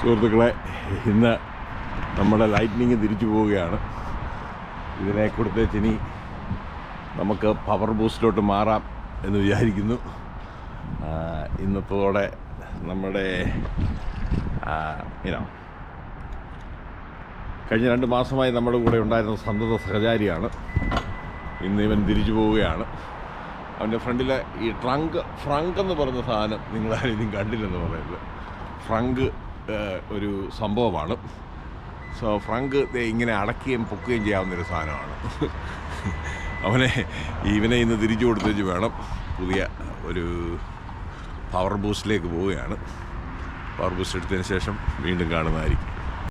സുഹൃത്തുക്കളെ, ഇന്ന് നമ്മുടെ ലൈറ്റ്നിങ് തിരിച്ചു പോവുകയാണ്. ഇതിനെ കൊടുത്തേച്ചിനി നമുക്ക് പവർ ബൂസ്റ്റിലോട്ട് മാറാം എന്ന് വിചാരിക്കുന്നു. ഇന്നത്തോടെ നമ്മുടെ കഴിഞ്ഞ 2 മാസമായി നമ്മുടെ കൂടെ ഉണ്ടായിരുന്ന സന്തത സഹചാരിയാണ്. ഇന്ന് ഇവൻ തിരിച്ചു പോവുകയാണ്. അവൻ്റെ ഫ്രണ്ടിലെ ഈ ഫ്രങ്ക് എന്ന് പറഞ്ഞ സാധനം നിങ്ങളാരും കണ്ടില്ലെന്ന് പറയുന്നത്. ഫ്രങ്ക് ഒരു സംഭവമാണ്. സോ ഫ്രങ്ക് ഇങ്ങനെ അടക്കുകയും പൊക്കുകയും ചെയ്യാവുന്നൊരു സാധനമാണ്. ഇവനെ ഇന്ന് തിരിച്ചു കൊടുത്തേച്ച് വേണം പുതിയ ഒരു പവർ ബൂസ്റ്റിലേക്ക് പോവുകയാണ്. പവർ ബൂസ്റ്റ് എടുത്തതിന് ശേഷം വീണ്ടും കാണുന്നതായിരിക്കും.